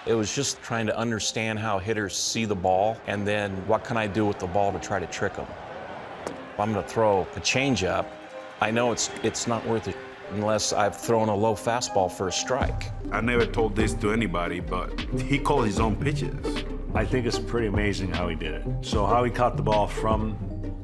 It was just trying to understand how hitters see the ball, and then what can I do with the ball to try to trick them. If I'm going to throw a changeup, I know it's not worth it unless I've thrown a low fastball for a strike. I never told this to anybody, but he called his own pitches. I think it's pretty amazing how he did it. So how he caught the ball from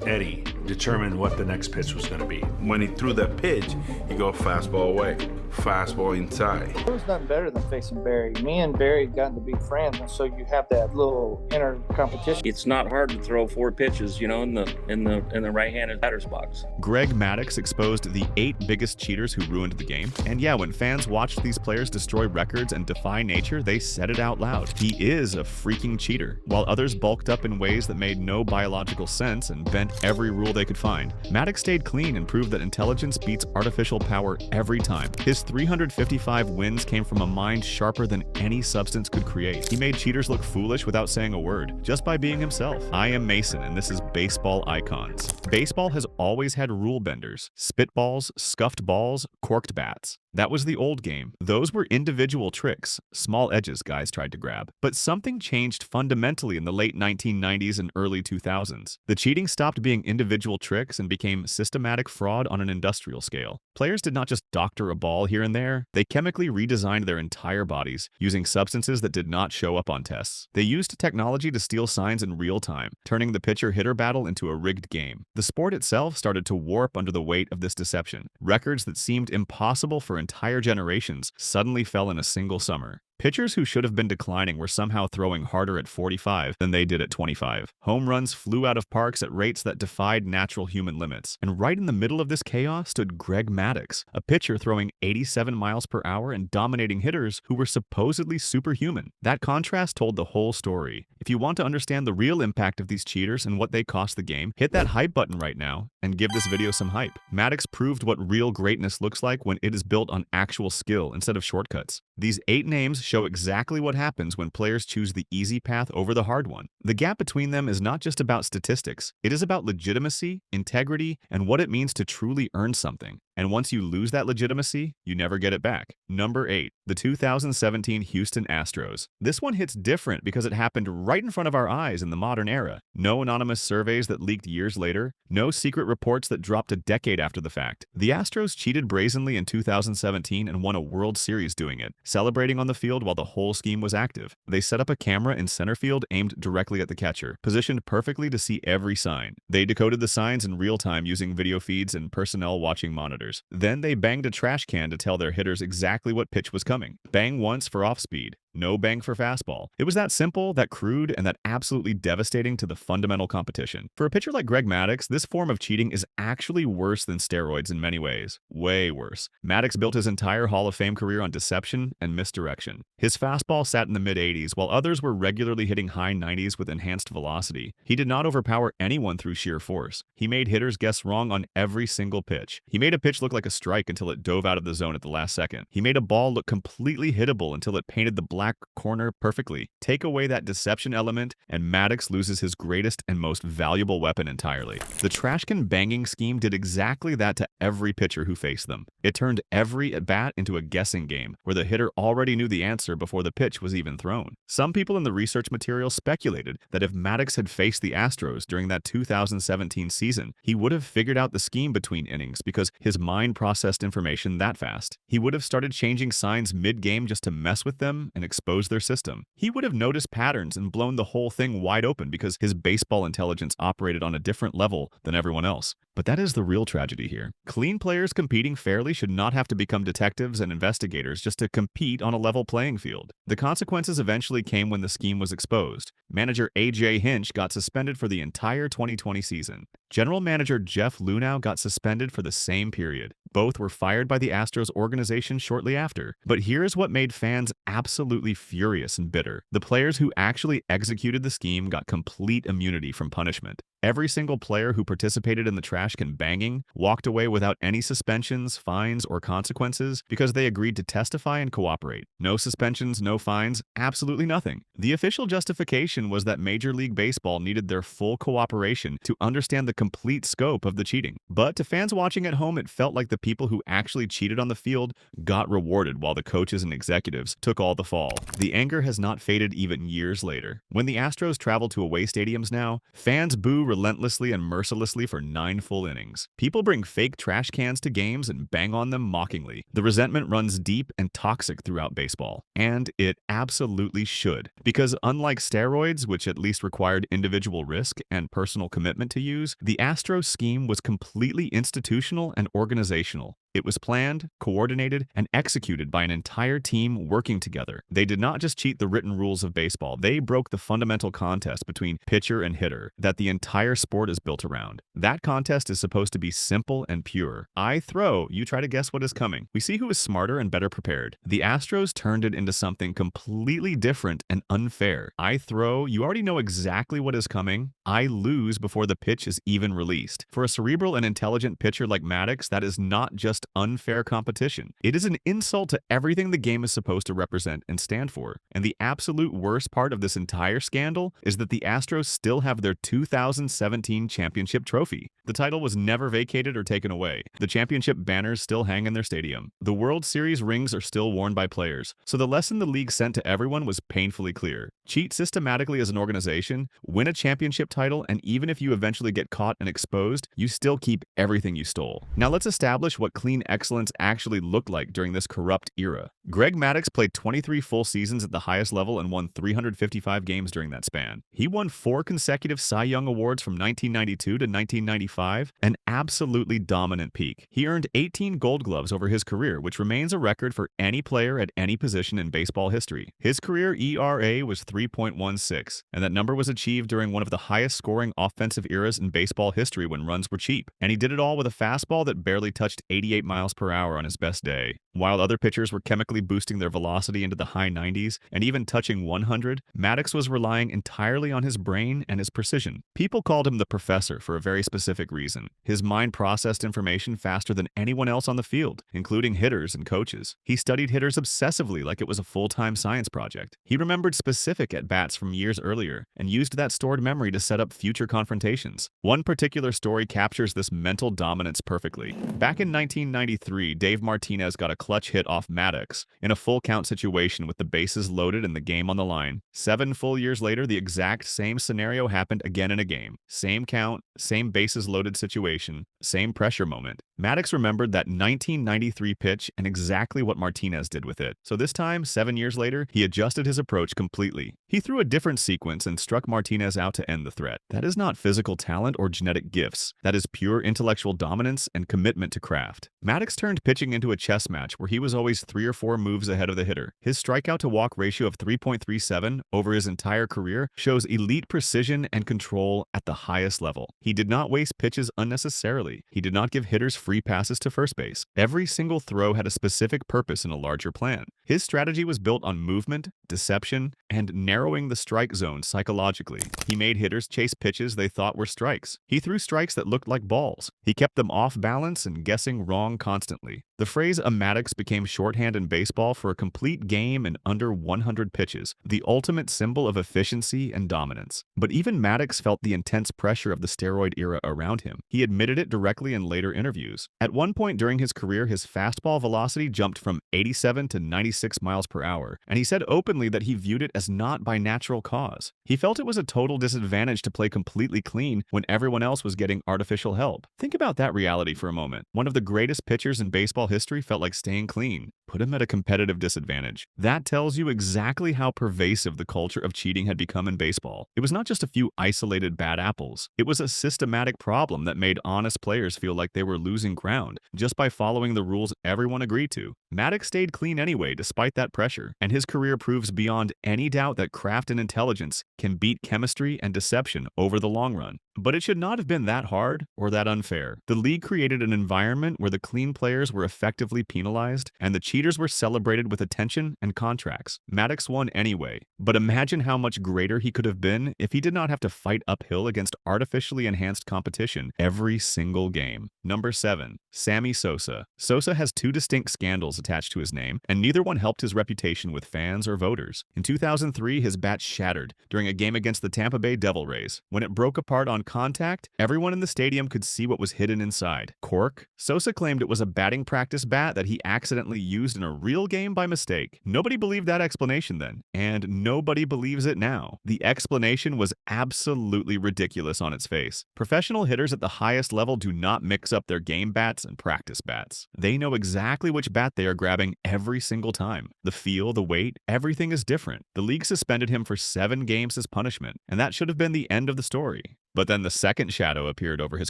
Eddie determined what the next pitch was going to be. When he threw that pitch, he go fastball away, fastball inside. There was nothing better than facing Barry. Me and Barry gotten to be friends, and so you have that little inner competition. It's not hard to throw 4 pitches, you know, in the right-handed batter's box. Greg Maddux exposed the 8 biggest cheaters who ruined the game. And yeah, when fans watched these players destroy records and defy nature, they said it out loud. He is a freaking cheater. While others bulked up in ways that made no biological sense and bent every rule they could find, Maddux stayed clean and proved that intelligence beats artificial power every time. His 355 wins came from a mind sharper than any substance could create. He made cheaters look foolish without saying a word, just by being himself. I am Mason, and this is Baseball Icons. Baseball has always had rule benders: spitballs, scuffed balls, corked bats. That was the old game. Those were individual tricks, small edges guys tried to grab. But something changed fundamentally in the late 1990s and early 2000s. The cheating stopped being individual tricks and became systematic fraud on an industrial scale. Players did not just doctor a ball here and there. They chemically redesigned their entire bodies, using substances that did not show up on tests. They used technology to steal signs in real time, turning the pitcher-hitter battle into a rigged game. The sport itself started to warp under the weight of this deception. Records that seemed impossible for entire generations suddenly fell in a single summer. Pitchers who should have been declining were somehow throwing harder at 45 than they did at 25. Home runs flew out of parks at rates that defied natural human limits. And right in the middle of this chaos stood Greg Maddux, a pitcher throwing 87 miles per hour and dominating hitters who were supposedly superhuman. That contrast told the whole story. If you want to understand the real impact of these cheaters and what they cost the game, hit that hype button right now and give this video some hype. Maddux proved what real greatness looks like when it is built on actual skill instead of shortcuts. These 8 names show exactly what happens when players choose the easy path over the hard one. The gap between them is not just about statistics. It is about legitimacy, integrity, and what it means to truly earn something. And once you lose that legitimacy, you never get it back. Number 8, the 2017 Houston Astros. This one hits different because it happened right in front of our eyes in the modern era. No anonymous surveys that leaked years later. No secret reports that dropped a decade after the fact. The Astros cheated brazenly in 2017 and won a World Series doing it, celebrating on the field while the whole scheme was active. They set up a camera in center field aimed directly at the catcher, positioned perfectly to see every sign. They decoded the signs in real time using video feeds and personnel watching monitors. Then they banged a trash can to tell their hitters exactly what pitch was coming. Bang once for off speed. No bang for fastball. It was that simple, that crude, and that absolutely devastating to the fundamental competition. For a pitcher like Greg Maddux, this form of cheating is actually worse than steroids in many ways. Way worse. Maddux built his entire Hall of Fame career on deception and misdirection. His fastball sat in the mid-80s, while others were regularly hitting high 90s with enhanced velocity. He did not overpower anyone through sheer force. He made hitters guess wrong on every single pitch. He made a pitch look like a strike until it dove out of the zone at the last second. He made a ball look completely hittable until it painted the black corner perfectly. Take away that deception element, and Maddux loses his greatest and most valuable weapon entirely. The trash can banging scheme did exactly that to every pitcher who faced them. It turned every at-bat into a guessing game, where the hitter already knew the answer before the pitch was even thrown. Some people in the research material speculated that if Maddux had faced the Astros during that 2017 season, he would have figured out the scheme between innings because his mind processed information that fast. He would have started changing signs mid-game just to mess with them and expose their system. He would have noticed patterns and blown the whole thing wide open because his baseball intelligence operated on a different level than everyone else. But that is the real tragedy here. Clean players competing fairly should not have to become detectives and investigators just to compete on a level playing field. The consequences eventually came when the scheme was exposed. Manager A.J. Hinch got suspended for the entire 2020 season. General manager Jeff Luhnow got suspended for the same period. Both were fired by the Astros organization shortly after. But here's what made fans absolutely furious and bitter. The players who actually executed the scheme got complete immunity from punishment. Every single player who participated in the trash can banging walked away without any suspensions, fines, or consequences because they agreed to testify and cooperate. No suspensions, no fines, absolutely nothing. The official justification was that Major League Baseball needed their full cooperation to understand the complete scope of the cheating. But to fans watching at home, it felt like the people who actually cheated on the field got rewarded while the coaches and executives took all the fall. The anger has not faded even years later. When the Astros travel to away stadiums now, fans boo relentlessly and mercilessly for 9 full innings. People bring fake trash cans to games and bang on them mockingly. The resentment runs deep and toxic throughout baseball. And it absolutely should. Because unlike steroids, which at least required individual risk and personal commitment to use, the Astros scheme was completely institutional and organizational. It was planned, coordinated, and executed by an entire team working together. They did not just cheat the written rules of baseball, they broke the fundamental contest between pitcher and hitter that the entire sport is built around. That contest is supposed to be simple and pure. I throw, you try to guess what is coming. We see who is smarter and better prepared. The Astros turned it into something completely different and unfair. I throw, you already know exactly what is coming. I lose before the pitch is even released. For a cerebral and intelligent pitcher like Maddux, that is not just unfair competition. It is an insult to everything the game is supposed to represent and stand for. And the absolute worst part of this entire scandal is that the Astros still have their 2017 championship trophy. The title was never vacated or taken away. The championship banners still hang in their stadium. The World Series rings are still worn by players. So the lesson the league sent to everyone was painfully clear. Cheat systematically as an organization, win a championship title, and even if you eventually get caught and exposed, you still keep everything you stole. Now let's establish what clean excellence actually looked like during this corrupt era. Greg Maddux played 23 full seasons at the highest level and won 355 games during that span. He won 4 consecutive Cy Young Awards from 1992 to 1995, an absolutely dominant peak. He earned 18 Gold Gloves over his career, which remains a record for any player at any position in baseball history. His career ERA was 3.16, and that number was achieved during one of the highest scoring offensive eras in baseball history when runs were cheap. And he did it all with a fastball that barely touched 88 miles per hour on his best day. While other pitchers were chemically boosting their velocity into the high 90s and even touching 100, Maddux was relying entirely on his brain and his precision. People called him the professor for a very specific reason. His mind processed information faster than anyone else on the field, including hitters and coaches. He studied hitters obsessively like it was a full-time science project. He remembered specific at-bats from years earlier and used that stored memory to set up future confrontations. One particular story captures this mental dominance perfectly. Back in 1993, Dave Martinez got a clutch hit off Maddux in a full count situation with the bases loaded and the game on the line. 7 full years later, the exact same scenario happened again in a game. Same count, same bases loaded situation, same pressure moment. Maddux remembered that 1993 pitch and exactly what Martinez did with it. So this time, 7 years later, he adjusted his approach completely. He threw a different sequence and struck Martinez out to end the threat. That is not physical talent or genetic gifts. That is pure intellectual dominance and commitment to craft. Maddux turned pitching into a chess match where he was always 3 or 4 moves ahead of the hitter. His strikeout to walk ratio of 3.37 over his entire career shows elite precision and control at the highest level. He did not waste pitches unnecessarily. He did not give hitters free passes to first base. Every single throw had a specific purpose in a larger plan. His strategy was built on movement, deception, and narrowing the strike zone psychologically. He made hitters chase pitches they thought were strikes. He threw strikes that looked like balls. He kept them off balance and guessing wrong constantly. The phrase a Maddux became shorthand in baseball for a complete game in under 100 pitches, the ultimate symbol of efficiency and dominance. But even Maddux felt the intense pressure of the steroid era around him. He admitted it directly in later interviews. At one point during his career, his fastball velocity jumped from 87 to 96 miles per hour, and he said openly that he viewed it as not by natural cause. He felt it was a total disadvantage to play completely clean when everyone else was getting artificial help. Think about that reality for a moment. One of the greatest pitchers in baseball history felt like staying clean. Put him at a competitive disadvantage. That tells you exactly how pervasive the culture of cheating had become in baseball. It was not just a few isolated bad apples. It was a systematic problem that made honest players feel like they were losing ground just by following the rules everyone agreed to. Maddux stayed clean anyway despite that pressure, and his career proves beyond any doubt that craft and intelligence can beat chemistry and deception over the long run. But it should not have been that hard or that unfair. The league created an environment where the clean players were effectively penalized, and the cheaters were celebrated with attention and contracts. Maddux won anyway, but imagine how much greater he could have been if he did not have to fight uphill against artificially enhanced competition every single game. Number 7. Sammy Sosa. Sosa has 2 distinct scandals attached to his name, and neither one helped his reputation with fans or voters. In 2003, his bat shattered during a game against the Tampa Bay Devil Rays. When it broke apart on contact, everyone in the stadium could see what was hidden inside. Cork? Sosa claimed it was a batting practice bat that he accidentally used in a real game by mistake. Nobody believed that explanation then, and nobody believes it now. The explanation was absolutely ridiculous on its face. Professional hitters at the highest level do not mix up their game bats and practice bats. They know exactly which bat they are grabbing every single time. The feel, the weight, everything is different. The league suspended him for 7 games as punishment, and that should have been the end of the story. But then the second shadow appeared over his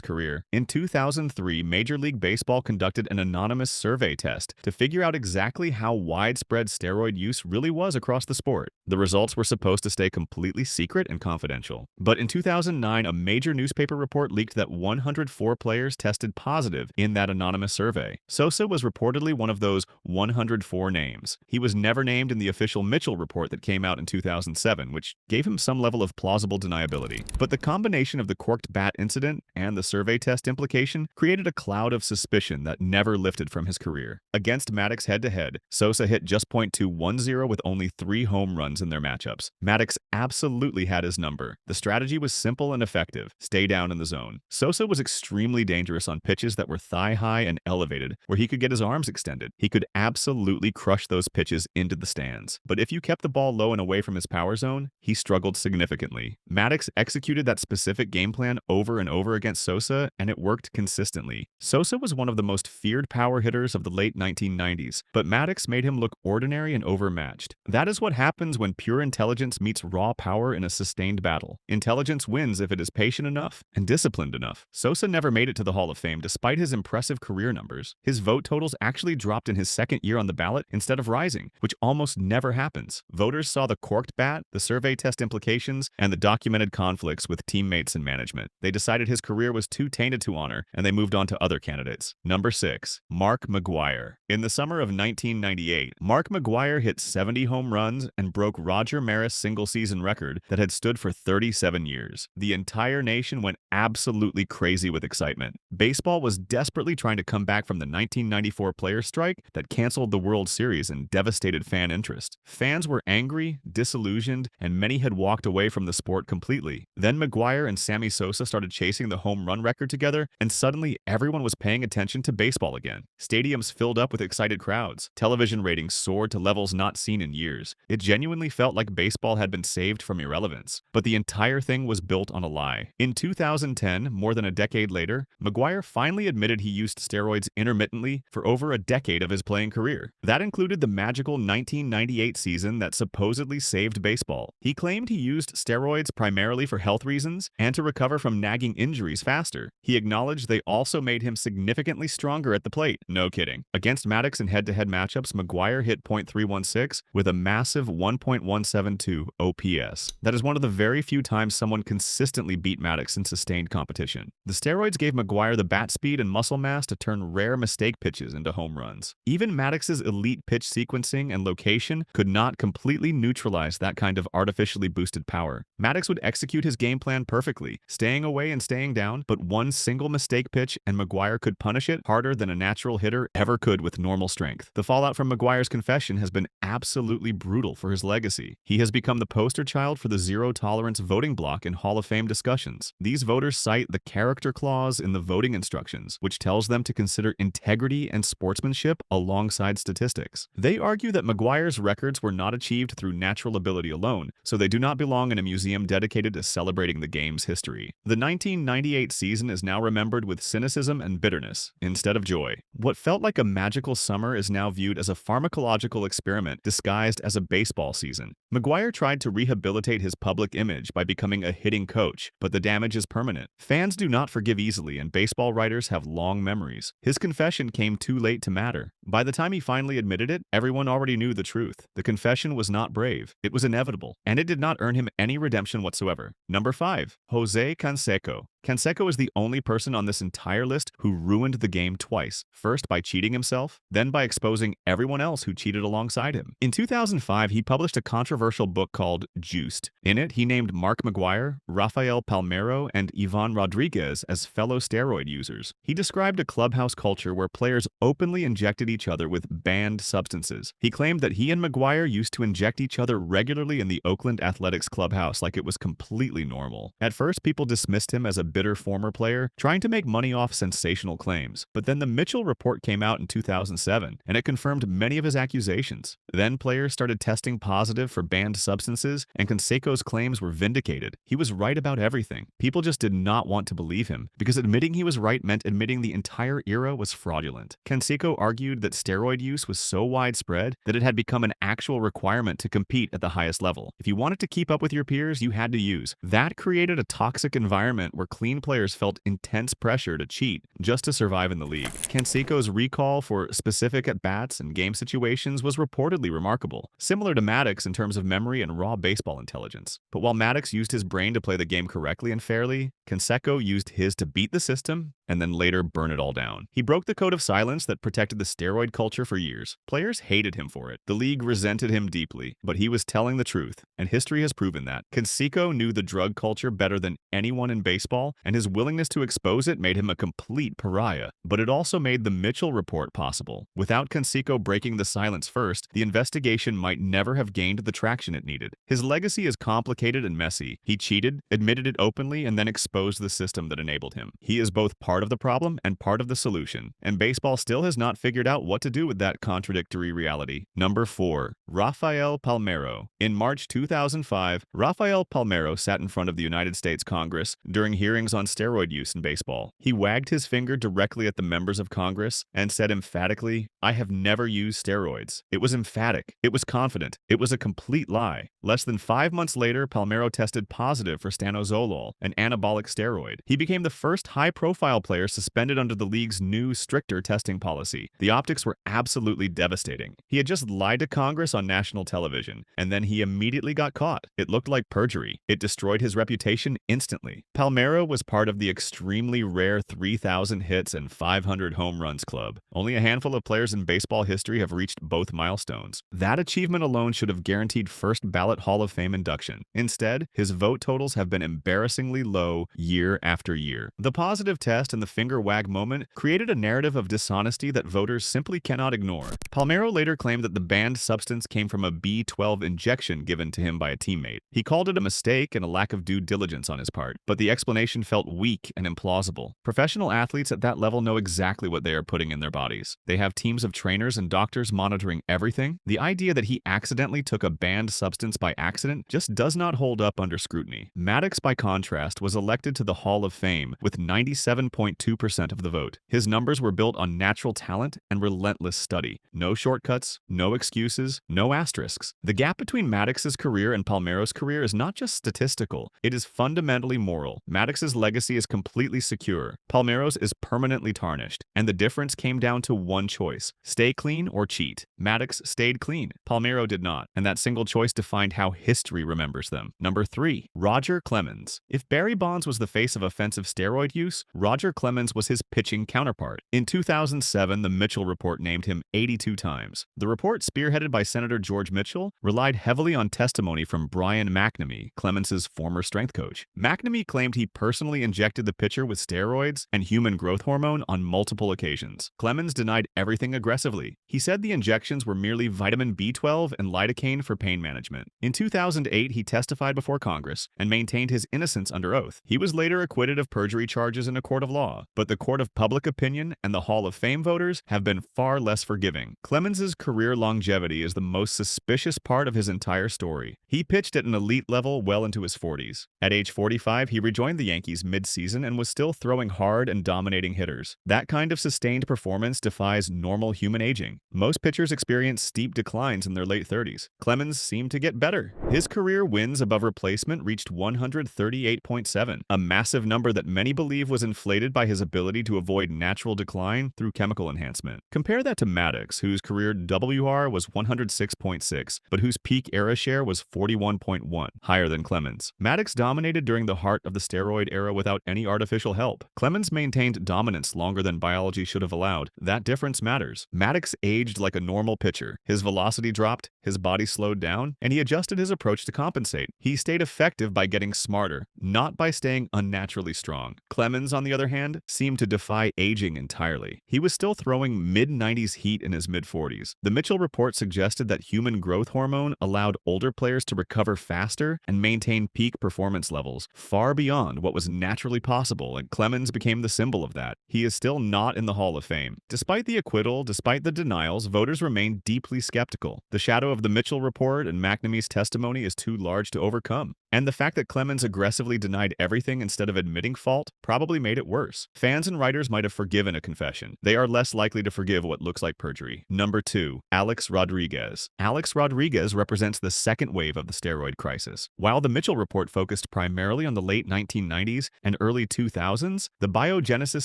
career. In 2003, Major League Baseball conducted an anonymous survey test to figure out exactly how widespread steroid use really was across the sport. The results were supposed to stay completely secret and confidential. But in 2009, a major newspaper report leaked that 104 players tested positive in that anonymous survey. Sosa was reportedly one of those 104 names. He was never named in the official Mitchell report that came out in 2007, which gave him some level of plausible deniability. But the combination of the corked bat incident and the survey test implication created a cloud of suspicion that never lifted from his career. Against Maddux head-to-head, Sosa hit just .210 with only 3 home runs in their matchups. Maddux absolutely had his number. The strategy was simple and effective: stay down in the zone. Sosa was extremely dangerous on pitches that were thigh-high and elevated, where he could get his arms extended. He could absolutely crush those pitches into the stands. But if you kept the ball low and away from his power zone, he struggled significantly. Maddux executed that specific game plan over and over against Sosa, and it worked consistently. Sosa was one of the most feared power hitters of the late 1990s, but Maddux made him look ordinary and overmatched. That is what happens when pure intelligence meets raw power in a sustained battle. Intelligence wins if it is patient enough and disciplined enough. Sosa never made it to the Hall of Fame despite his impressive career numbers. His vote totals actually dropped in his second year on the ballot instead of rising, which almost never happens. Voters saw the corked bat, the survey test implications, and the documented conflicts with teammates and management. They decided his career was too tainted to honor, and they moved on to other candidates. Number 6. Mark McGwire. In the summer of 1998, Mark McGwire hit 70 home runs and broke Roger Maris' single-season record that had stood for 37 years. The entire nation went absolutely crazy with excitement. Baseball was desperately trying to come back from the 1994 players' strike that canceled the World Series and devastated fan interest. Fans were angry, disillusioned, and many had walked away from the sport completely. Then McGwire and Sammy Sosa started chasing the home run record together, and suddenly everyone was paying attention to baseball again. Stadiums filled up with excited crowds. Television ratings soared to levels not seen in years. It genuinely felt like baseball had been saved from irrelevance. But the entire thing was built on a lie. In 2010, more than a decade later, McGwire finally admitted he used steroids intermittently for over a decade of his playing career. That included the magical 1998 season that supposedly saved baseball. He claimed he used steroids primarily for health reasons and to recover from nagging injuries faster. He acknowledged they also made him significantly stronger at the plate. No kidding. Against Maddux in head-to-head matchups, McGwire hit .316 with a massive 1.172 OPS. That is one of the very few times someone consistently beat Maddux in sustained competition. The steroids gave McGwire the bat speed and muscle mass to turn rare mistake pitches into home runs. Even Maddux's elite pitch sequencing and location could not completely neutralize that kind of artificially boosted power. Maddux would execute his game plan perfectly, staying away and staying down, but one single mistake pitch and McGwire could punish it harder than a natural hitter ever could with normal strength. The fallout from McGwire's confession has been absolutely brutal for his legacy. He has become the poster child for the zero-tolerance voting bloc in Hall of Fame discussions. These voters cite the character clause in the voting instructions, which tells them to consider integrity and sportsmanship alongside statistics. They argue that McGwire's records were not achieved through natural ability alone, so they do not belong in a museum dedicated to celebrating the game's history. The 1998 season is now remembered with cynicism and bitterness instead of joy. What felt like a magical summer is now viewed as a pharmacological experiment disguised as a baseball season. McGwire tried to rehabilitate his public image by becoming a hitting coach, but the damage is permanent. Fans do not forgive easily, and baseball writers have long memories. His confession came too late to matter. By the time he finally admitted it, everyone already knew the truth. The confession was not brave. It was inevitable, and it did not earn him any redemption whatsoever. Number 5. Jose Canseco. Canseco is the only person on this entire list who ruined the game twice, first by cheating himself, then by exposing everyone else who cheated alongside him. In 2005, he published a controversial book called Juiced. In it, he named Mark McGwire, Rafael Palmeiro, and Ivan Rodriguez as fellow steroid users. He described a clubhouse culture where players openly injected each other with banned substances. He claimed that he and McGwire used to inject each other regularly in the Oakland Athletics clubhouse like it was completely normal. At first, people dismissed him as a bitter former player, trying to make money off sensational claims. But then the Mitchell report came out in 2007, and it confirmed many of his accusations. Then players started testing positive for banned substances, and Canseco's claims were vindicated. He was right about everything. People just did not want to believe him, because admitting he was right meant admitting the entire era was fraudulent. Canseco argued that steroid use was so widespread that it had become an actual requirement to compete at the highest level. If you wanted to keep up with your peers, you had to use. That created a toxic environment where clean players felt intense pressure to cheat just to survive in the league. Canseco's recall for specific at-bats and game situations was reportedly remarkable, similar to Maddux in terms of memory and raw baseball intelligence. But while Maddux used his brain to play the game correctly and fairly, Canseco used his to beat the system and then later burn it all down. He broke the code of silence that protected the steroid culture for years. Players hated him for it. The league resented him deeply, but he was telling the truth, and history has proven that. Canseco knew the drug culture better than anyone in baseball, and his willingness to expose it made him a complete pariah. But it also made the Mitchell report possible. Without Canseco breaking the silence first, the investigation might never have gained the traction it needed. His legacy is complicated and messy. He cheated, admitted it openly, and then exposed the system that enabled him. He is both part of the problem and part of the solution, and baseball still has not figured out what to do with that contradictory reality. Number 4. Rafael Palmeiro. In March 2005, Rafael Palmeiro sat in front of the United States Congress during hearings on steroid use in baseball. He wagged his finger directly at the members of Congress and said emphatically, "I have never used steroids." It was emphatic. It was confident. It was a complete lie. Less than 5 months later, Palmeiro tested positive for stanozolol, an anabolic steroid. He became the first high-profile player suspended under the league's new, stricter testing policy. The optics were absolutely devastating. He had just lied to Congress on national television, and then he immediately got caught. It looked like perjury. It destroyed his reputation instantly. Palmeiro was part of the extremely rare 3,000 hits and 500 home runs club. Only a handful of players in baseball history have reached both milestones. That achievement alone should have guaranteed first ballot Hall of Fame induction. Instead, his vote totals have been embarrassingly low year after year. The positive test and the finger wag moment created a narrative of dishonesty that voters simply cannot ignore. Palmeiro later claimed that the banned substance came from a B12 injection given to him by a teammate. He called it a mistake and a lack of due diligence on his part, but the explanation felt weak and implausible. Professional athletes at that level know exactly what they are putting in their bodies. They have teams of trainers and doctors monitoring everything. The idea that he accidentally took a banned substance by accident just does not hold up under scrutiny. Maddux, by contrast, was elected to the Hall of Fame with 97.2% of the vote. His numbers were built on natural talent and relentless study. No shortcuts, no excuses, no asterisks. The gap between Maddux's career and Palmeiro's career is not just statistical, it is fundamentally moral. Maddux's legacy is completely secure. Palmeiro's is permanently tarnished, and the difference came down to one choice: stay clean or cheat. Maddux stayed clean. Palmeiro did not, and that single choice defined how history remembers them. Number 3. Roger Clemens. If Barry Bonds was the face of offensive steroid use, Roger Clemens was his pitching counterpart. In 2007, the Mitchell report named him 82 times. The report, spearheaded by Senator George Mitchell, relied heavily on testimony from Brian McNamee, Clemens's former strength coach. McNamee claimed he personally injected the pitcher with steroids and human growth hormone on multiple occasions. Clemens denied everything aggressively. He said the injections were merely vitamin B12 and lidocaine for pain management. In 2008, he testified before Congress and maintained his innocence under oath. He was later acquitted of perjury charges in a court of law, but the court of public opinion and the Hall of Fame voters have been far less forgiving. Clemens's career longevity is the most suspicious part of his entire story. He pitched at an elite level well into his 40s. At age 45, he rejoined the Yankees mid-season and was still throwing hard and dominating hitters. That kind of sustained performance defies normal human aging. Most pitchers experience steep declines in their late 30s. Clemens seemed to get better. His career wins above replacement reached 138.7, a massive number that many believe was inflated by his ability to avoid natural decline through chemical enhancement. Compare that to Maddux, whose career WR was 106.6, but whose peak era share was 41.1, higher than Clemens. Maddux dominated during the heart of the steroid era without any artificial help. Clemens maintained dominance longer than biology should have allowed. That difference matters. Maddux aged like a normal pitcher. His velocity dropped, his body slowed down, and he adjusted his approach to compensate. He stayed effective by getting smarter, not by staying unnaturally strong. Clemens, on the other hand, seemed to defy aging entirely. He was still throwing mid-90s heat in his mid-40s. The Mitchell report suggested that human growth hormone allowed older players to recover faster and maintain peak performance levels, far beyond what was naturally possible, and Clemens became the symbol of that. He is still not in the Hall of Fame. Despite the acquittal, despite the denials, voters remain deeply skeptical. The shadow of the Mitchell report and McNamee's testimony is too large to overcome. And the fact that Clemens aggressively denied everything instead of admitting fault probably made it worse. Fans and writers might have forgiven a confession. They are less likely to forgive what looks like perjury. Number 2, Alex Rodriguez. Alex Rodriguez represents the second wave of the steroid crisis. While the Mitchell report focused primarily on the late 1990s and early 2000s, the biogenesis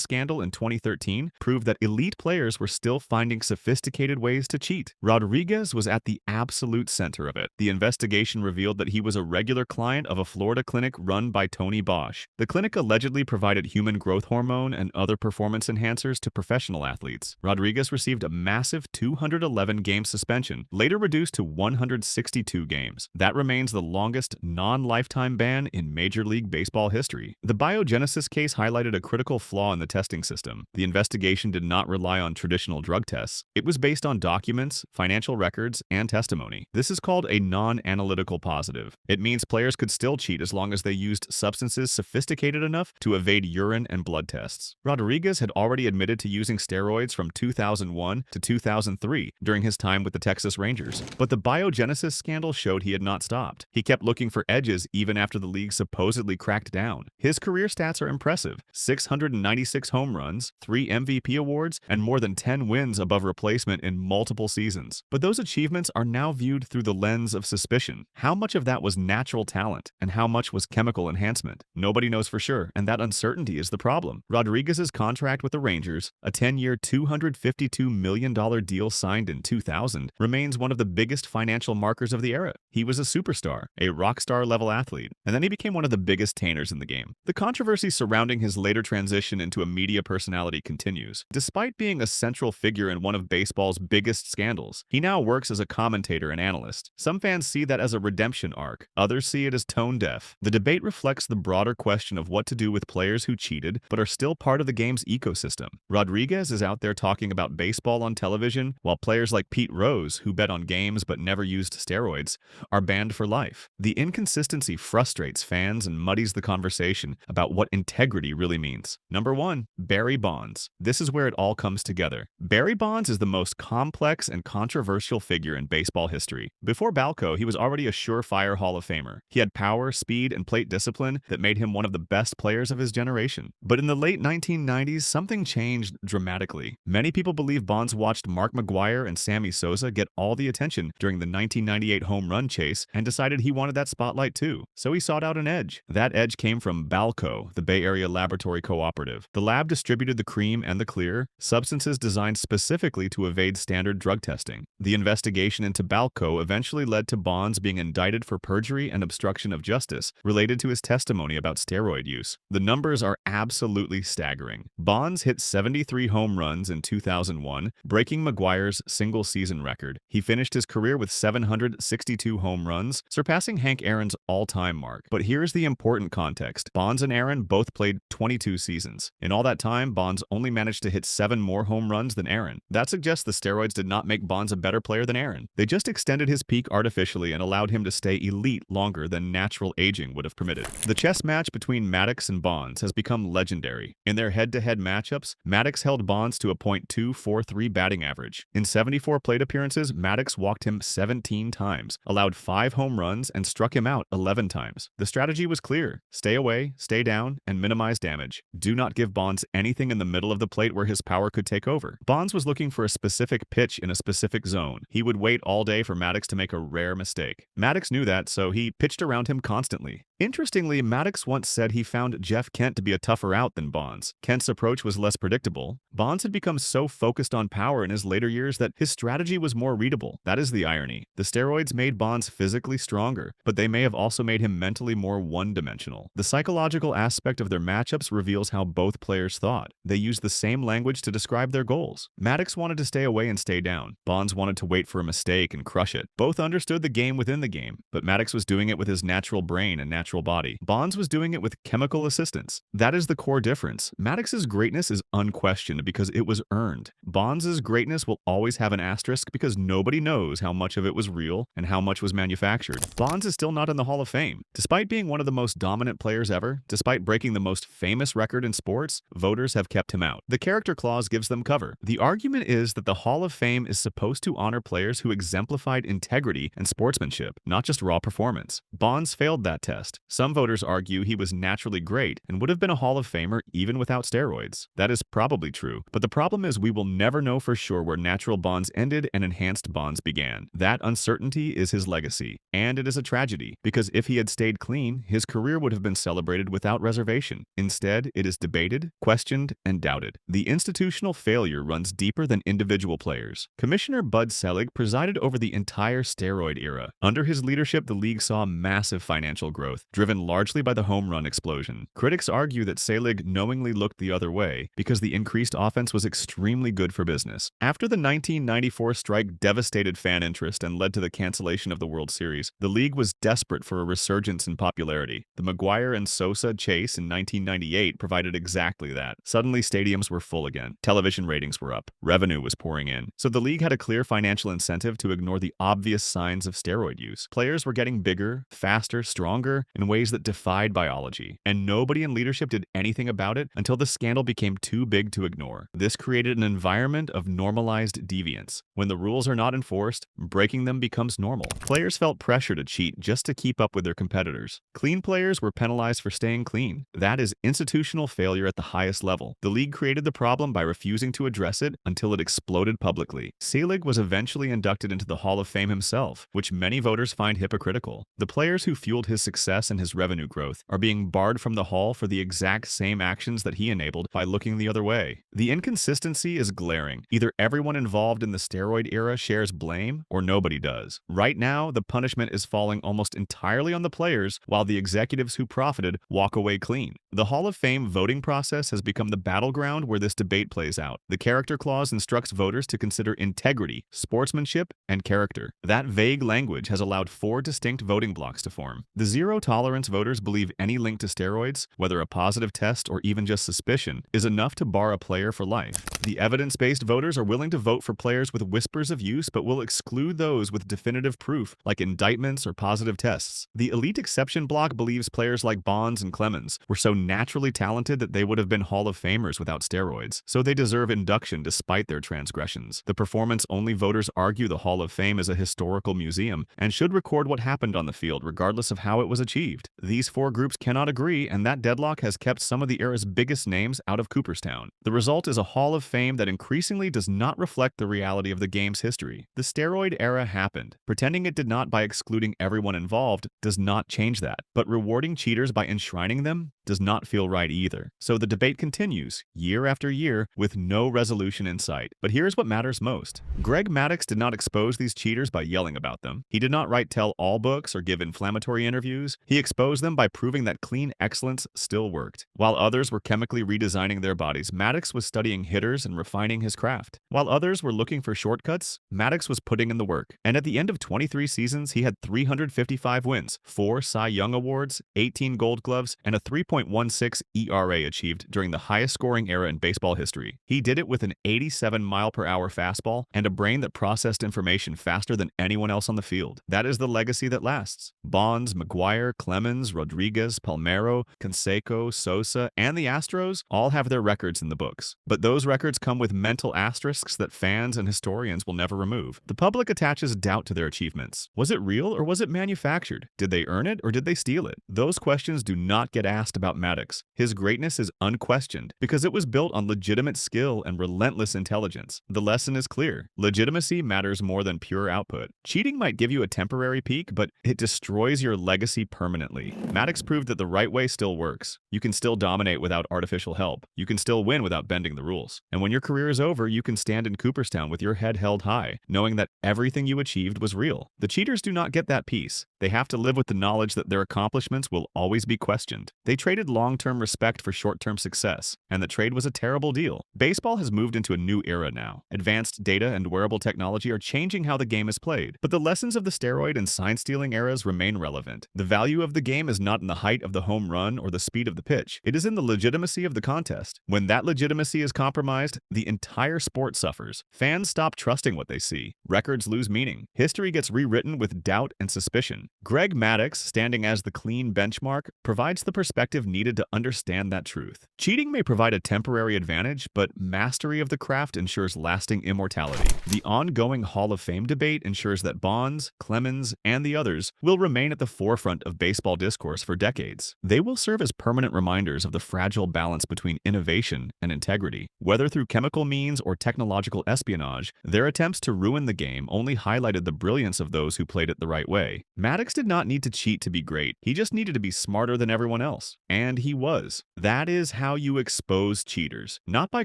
scandal in 2013 proved that elite players were still finding sophisticated ways to cheat. Rodriguez was at the absolute center of it. The investigation revealed that he was a regular client of a Florida clinic run by Tony Bosch. The clinic allegedly provided human growth hormone and other performance enhancers to professional athletes. Rodriguez received a massive 211-game suspension, later reduced to 162 games. That remains the longest non-lifetime ban in Major League Baseball history. The biogenesis case highlighted a critical flaw in the testing system. The investigation did not rely on traditional drug tests. It was based on documents, financial records, and testimony. This is called a non-analytical positive. It means players could still cheat as long as they used substances sophisticated enough to evade urine and blood tests. Rodriguez had already admitted to using steroids from 2001 to 2003 during his time with the Texas Rangers, but the biogenesis scandal showed he had not stopped. He kept looking for edges even after the league supposedly cracked down. His career stats are impressive: 696 home runs, 3 MVP awards, and more than 10 wins above replacement in multiple seasons. But those achievements are now viewed through the lens of suspicion. How much of that was natural talent, and how much was chemical enhancement? Nobody knows for sure, and that uncertainty is the problem. Rodriguez's contract with the Rangers, a 10-year, $252 million deal signed in 2000, remains one of the biggest financial markers of the era. He was a superstar, a rock star level athlete, and then he became one of the biggest tainters in the game. The controversy surrounding his later transition into a media personality continues. Despite being a central figure in one of baseball's biggest scandals, he now works as a commentator and analyst. Some fans see that as a redemption arc. Others see it as tone deaf. The debate reflects the broader question of what to do with players who cheated but are still part of the game's ecosystem. Rodriguez is out there talking about baseball on television, while players like Pete Rose, who bet on games but never used steroids, are banned for life. The inconsistency frustrates fans and muddies the conversation about what integrity really means. Number 1, Barry Bonds. This is where it all comes together. Barry Bonds is the most complex and controversial figure in baseball history. Before Balco, he was already a surefire Hall of Famer. He had power, speed, and plate discipline that made him one of the best players of his generation. But in the late 1990s, something changed dramatically. Many people believe Bonds watched Mark McGwire and Sammy Sosa get all the attention during the 1998 home run chase and decided he wanted that spotlight too. So he sought out an edge. That edge came from Balco, the Bay Area Laboratory Cooperative. The lab distributed the cream and the clear, substances designed specifically to evade standard drug testing. The investigation into Balco eventually led to Bonds being indicted for perjury and obstruction of justice related to his testimony about steroid use. The numbers are absolutely staggering. Bonds hit 73 home runs in 2001, breaking McGwire's single-season record. He finished his career with 762 home runs, surpassing Hank Aaron's all-time mark. But here's the important context. Bonds and Aaron both played 22 seasons. In all that time, Bonds only managed to hit 7 more home runs than Aaron. That suggests the steroids did not make Bonds a better player than Aaron. They just extended his peak artificially and allowed him to stay elite longer than natural aging would have permitted. The chess match between Maddux and Bonds has become legendary. In their head-to-head matchups, Maddux held Bonds to a .243 batting average. In 74 plate appearances, Maddux walked him 17 times, allowed 5 home runs, and struck him out 11 times. The strategy was clear: stay away, stay down, and minimize damage. Do not give Bonds anything in the middle of the plate where his power could take over. Bonds was looking for a specific pitch in a specific zone. He would wait all day for Maddux to make a rare mistake. Maddux knew that, so he pitched around him constantly. Interestingly, Maddux once said he found Jeff Kent to be a tougher out than Bonds. Kent's approach was less predictable. Bonds had become so focused on power in his later years that his strategy was more readable. That is the irony. The steroids made Bonds physically stronger, but they may have also made him mentally more one-dimensional. The psychological aspect of their matchups reveals how both players thought. They used the same language to describe their goals. Maddux wanted to stay away and stay down. Bonds wanted to wait for a mistake and crush it. Both understood the game within the game, but Maddux was doing it with his natural brain and natural body. Bonds was doing it with chemical assistance. That is the core difference. Maddux's greatness is unquestioned because it was earned. Bonds' greatness will always have an asterisk because nobody knows how much of it was real and how much was manufactured. Bonds is still not in the Hall of Fame. Despite being one of the most dominant players ever, despite breaking the most famous record in sports, voters have kept him out. The character clause gives them cover. The argument is that the Hall of Fame is supposed to honor players who exemplified integrity and sportsmanship, not just raw performance. Bonds failed that test. Some voters argue he was naturally great and would have been a Hall of Famer even without steroids. That is probably true, but the problem is we will never know for sure where natural Bonds ended and enhanced Bonds began. That uncertainty is his legacy, and it is a tragedy, because if he had stayed clean, his career would have been celebrated without reservation. Instead, it is debated, questioned, and doubted. The institutional failure runs deeper than individual players. Commissioner Bud Selig presided over the entire steroid era. Under his leadership, the league saw massive financial growth, driven largely by the home run explosion. Critics argue that Selig knowingly looked the other way because the increased offense was extremely good for business. After the 1994 strike devastated fan interest and led to the cancellation of the World Series, the league was desperate for a resurgence in popularity. The McGwire and Sosa chase in 1998 provided exactly that. Suddenly, stadiums were full again. Television ratings were up. Revenue was pouring in. So the league had a clear financial incentive to ignore the obvious signs of steroid use. Players were getting bigger, faster, stronger in ways that defied biology. And nobody in leadership did anything about it until the scandal became too big to ignore. This created an environment of normalized deviance. When the rules are not enforced, breaking them becomes normal. Players felt pressure to cheat just to keep up with their competitors. Clean players were penalized for staying clean. That is institutional failure at the highest level. The league created the problem by refusing to address it until it exploded publicly. Selig was eventually inducted into the Hall of Fame himself, which many voters find hypocritical. The players who fueled his success and his revenue growth are being barred from the Hall for the exact same actions that he enabled by looking the other way. The inconsistency is glaring. Either everyone involved in the steroid era shares blame, or nobody does. Right now, the punishment is falling almost entirely on the players, while the executives who profited walk away clean. The Hall of Fame voting process has become the battleground where this debate plays out. The character clause instructs voters to consider integrity, sportsmanship, and character. That vague language has allowed 4 distinct voting blocks to form. The zero-tolerance voters believe any link to steroids, whether a positive test or even just suspicion, is enough to bar a player for life. The evidence-based voters are willing to vote for players with whispers of use but will exclude those with definitive proof, like indictments or positive tests. The elite exception bloc believes players like Bonds and Clemens were so naturally talented that they would have been Hall of Famers without steroids, so they deserve induction despite their transgressions. The performance-only voters argue the Hall of Fame is a historical museum and should record what happened on the field regardless of how it was achieved. These 4 groups cannot agree, and that deadlock has kept some of the era's biggest names out of Cooperstown. The result is a Hall of Fame that increasingly does not reflect the reality of the game's history. The steroid era happened. Pretending it did not by excluding everyone involved does not change that, but rewarding cheaters by enshrining them does not feel right either. So the debate continues, year after year, with no resolution in sight. But here's what matters most. Greg Maddux did not expose these cheaters by yelling about them. He did not write tell-all books or give inflammatory interviews. He exposed them by proving that clean excellence still worked. While others were chemically redesigning their bodies, Maddux was studying hitters and refining his craft. While others were looking for shortcuts, Maddux was putting in the work. And at the end of 23 seasons, he had 355 wins, 4 Cy Young Awards, 18 Gold Gloves, and a 3.16 ERA achieved during the highest scoring era in baseball history. He did it with an 87-mile-per-hour fastball and a brain that processed information faster than anyone else on the field. That is the legacy that lasts. Bonds, McGwire, Clemens, Rodriguez, Palmeiro, Canseco, Sosa, and the Astros all have their records in the books. But those records come with mental asterisks that fans and historians will never remove. The public attaches doubt to their achievements. Was it real or was it manufactured? Did they earn it or did they steal it? Those questions do not get asked about Maddux. His greatness is unquestioned because it was built on legitimate skill and relentless intelligence. The lesson is clear. Legitimacy matters more than pure output. Cheating might give you a temporary peak, but it destroys your legacy permanently. permanently. Maddux proved that the right way still works. You can still dominate without artificial help. You can still win without bending the rules. And when your career is over, you can stand in Cooperstown with your head held high, knowing that everything you achieved was real. The cheaters do not get that peace. They have to live with the knowledge that their accomplishments will always be questioned. They traded long-term respect for short-term success, and the trade was a terrible deal. Baseball has moved into a new era now. Advanced data and wearable technology are changing how the game is played, but the lessons of the steroid and sign-stealing eras remain relevant. The value of the game is not in the height of the home run or the speed of the pitch. It is in the legitimacy of the contest. When that legitimacy is compromised, the entire sport suffers. Fans stop trusting what they see. Records lose meaning. History gets rewritten with doubt and suspicion. Greg Maddux, standing as the clean benchmark, provides the perspective needed to understand that truth. Cheating may provide a temporary advantage, but mastery of the craft ensures lasting immortality. The ongoing Hall of Fame debate ensures that Bonds, Clemens, and the others will remain at the forefront of baseball discourse for decades. They will serve as permanent reminders of the fragile balance between innovation and integrity. Whether through chemical means or technological espionage, their attempts to ruin the game only highlighted the brilliance of those who played it the right way. Maddux did not need to cheat to be great. He just needed to be smarter than everyone else. And he was. That is how you expose cheaters. Not by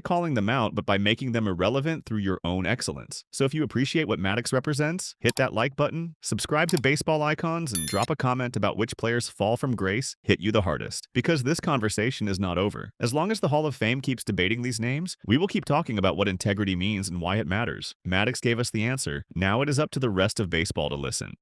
calling them out, but by making them irrelevant through your own excellence. So if you appreciate what Maddux represents, hit that like button, subscribe to Baseball Icons, and drop a comment about which players' fall from grace hit you the hardest. Because this conversation is not over. As long as the Hall of Fame keeps debating these names, we will keep talking about what integrity means and why it matters. Maddux gave us the answer. Now it is up to the rest of baseball to listen.